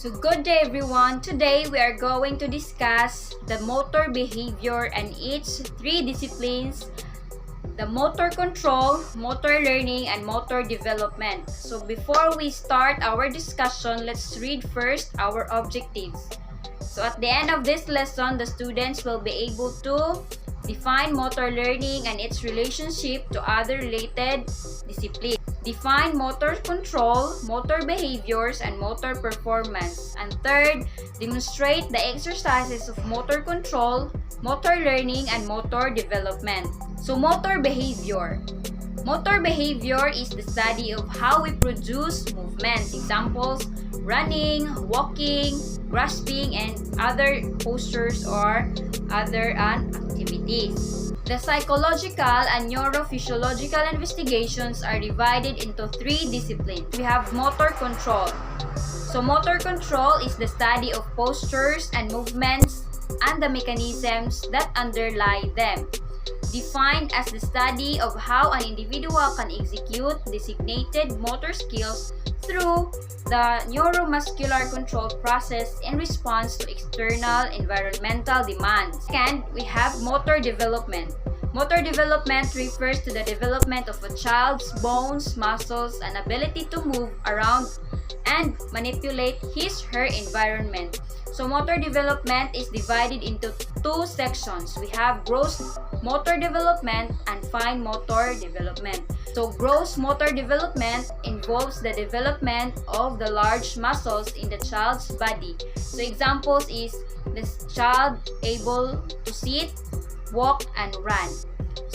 So good day everyone. Today we are going to discuss the motor behavior and its three disciplines: the motor control, motor learning, and motor development. So before we start our discussion, let's read first our objectives. So at the end of this lesson, the students will be able to define motor learning and its relationship to other related disciplines. Define motor control, motor behaviors, and motor performance. And third, demonstrate the exercises of motor control, motor learning, and motor development. So motor behavior. Motor behavior is the study of how we produce movements. Examples: running, walking, grasping, and other postures or other activities. The psychological and neurophysiological investigations are divided into three disciplines. We have motor control. So motor control is the study of postures and movements and the mechanisms that underlie them. Defined as the study of how an individual can execute designated motor skills through the neuromuscular control process in response to external environmental demands. Second, we have motor development. Motor development refers to the development of a child's bones, muscles, and ability to move around and manipulate his/her environment. So motor development is divided into two sections. We have gross motor development and fine motor development. So gross motor development involves the development of the large muscles in the child's body. So examples is the child able to sit, walk, and run.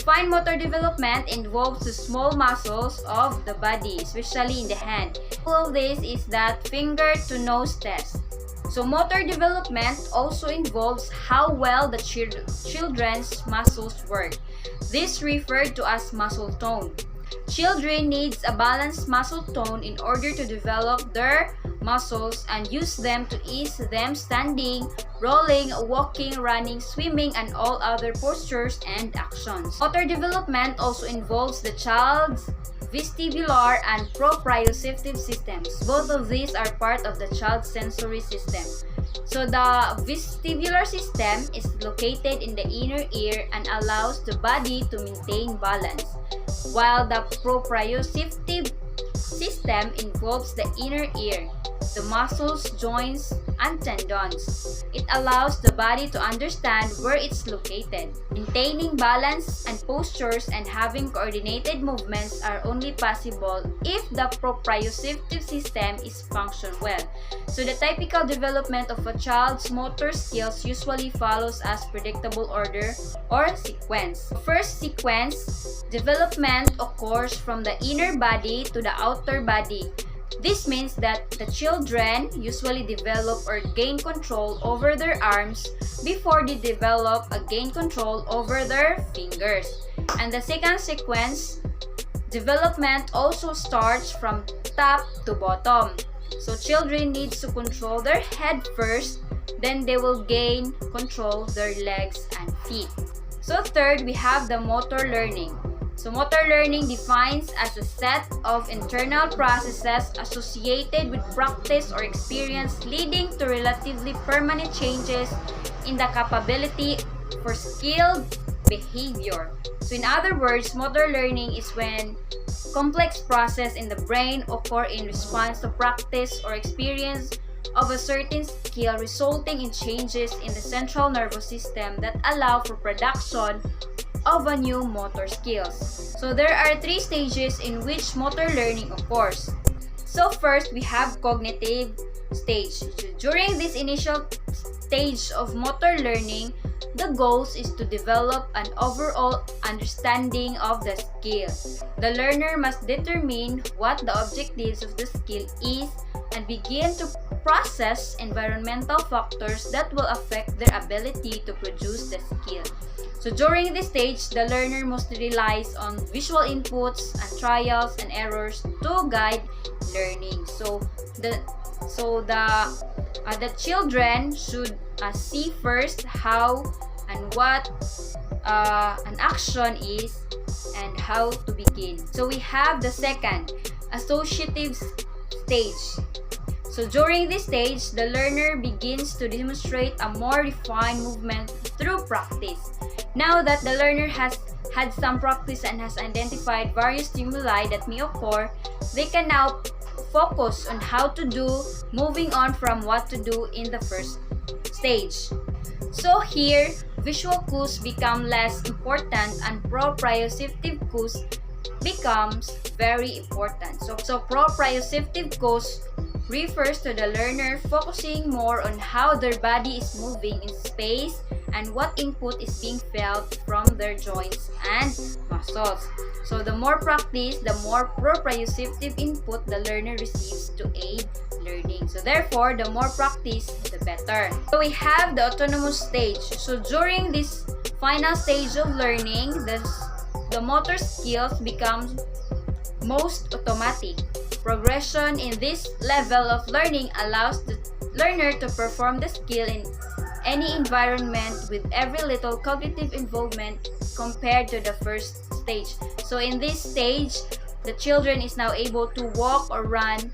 Fine motor development involves the small muscles of the body, especially in the hand. All of this is that finger to nose test. So motor development also involves how well the children's muscles work. This referred to as muscle tone. Children needs a balanced muscle tone in order to develop their muscles and use them to ease them standing, rolling, walking, running, swimming, and all other postures and actions. Motor development also involves the child's vestibular and proprioceptive systems. Both of these are part of the child's sensory system. So the vestibular system is located in the inner ear and allows the body to maintain balance, while the proprioceptive system involves the inner ear, the muscles, joints, and tendons. It allows the body to understand where it's located. Maintaining balance and postures and having coordinated movements are only possible if the proprioceptive system is functioned well. So the typical development of a child's motor skills usually follows as predictable order or sequence. First sequence, development occurs from the inner body to the outer body. This means that the children usually develop or gain control over their arms before they develop or gain control over their fingers. And the second sequence, development also starts from top to bottom. So children need to control their head first, then they will gain control their legs and feet. So third, we have the motor learning. So motor learning defines as a set of internal processes associated with practice or experience leading to relatively permanent changes in the capability for skilled behavior. So in other words, motor learning is when complex process in the brain occur in response to practice or experience of a certain skill, resulting in changes in the central nervous system that allow for production of a new motor skills. So there are three stages in which motor learning occurs. So first, we have cognitive stage. During this initial stage of motor learning, the goal is to develop an overall understanding of the skill. The learner must determine what the objectives of the skill is and begin to process environmental factors that will affect their ability to produce the skill. So during this stage, the learner mostly relies on visual inputs and trials and errors to guide learning. So the children should see first how and what an action is and how to begin. So we have the second, associative stage. So during this stage, the learner begins to demonstrate a more refined movement through practice. Now that the learner has had some practice and has identified various stimuli that may occur, they can now focus on how to do, moving on from what to do in the first stage. So here, visual cues become less important and proprioceptive cues becomes very important. So proprioceptive cues refers to the learner focusing more on how their body is moving in space and what input is being felt from their joints and muscles. So the more practice, the more proprioceptive input the learner receives to aid learning. So therefore, the more practice, the better. So we have the autonomous stage. So during this final stage of learning, the motor skills become most automatic. Progression in this level of learning allows the learner to perform the skill in any environment with every little cognitive involvement compared to the first stage. So in this stage, the children is now able to walk or run.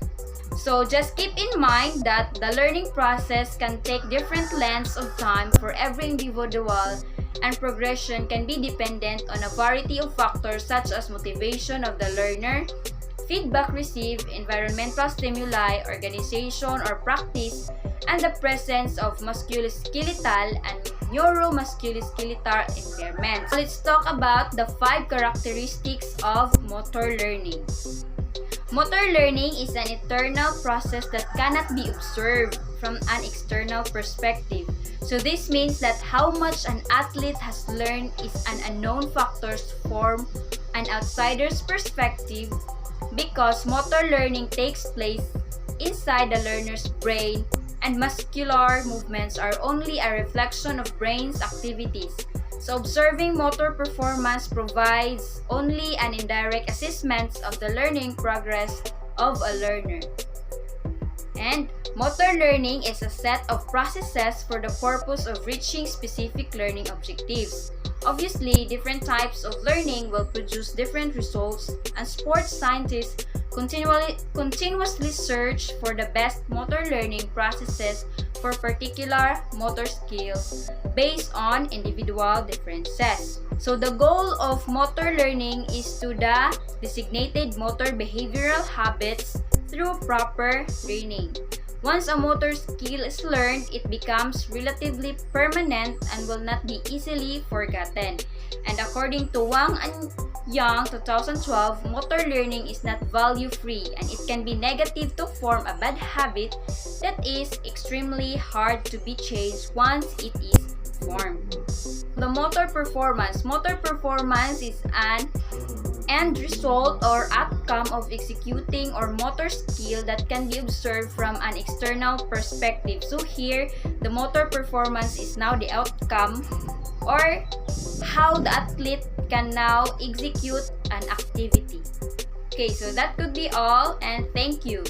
So just keep in mind that the learning process can take different lengths of time for every individual, and progression can be dependent on a variety of factors such as motivation of the learner, feedback received, environmental stimuli, organization or practice, and the presence of musculoskeletal and neuromusculoskeletal impairments. Let's talk about the 5 characteristics of motor learning. Motor learning is an internal process that cannot be observed from an external perspective. So this means that how much an athlete has learned is an unknown factor from an outsider's perspective, because motor learning takes place inside the learner's brain and muscular movements are only a reflection of brain's activities. So observing motor performance provides only an indirect assessment of the learning progress of a learner. And motor learning is a set of processes for the purpose of reaching specific learning objectives. Obviously, different types of learning will produce different results, and sports scientists continuously search for the best motor learning processes for particular motor skills based on individual differences. So the goal of motor learning is to the designated motor behavioral habits through proper training. Once a motor skill is learned, it becomes relatively permanent and will not be easily forgotten. And according to Wang and Yang 2012, motor learning is not value-free and it can be negative to form a bad habit that is extremely hard to be changed once it is formed. The motor performance. Motor performance is an end result or outcome of executing or motor skill that can be observed from an external perspective. So here, the motor performance is now the outcome or how the athlete can now execute an activity. Okay, so that could be all, and thank you.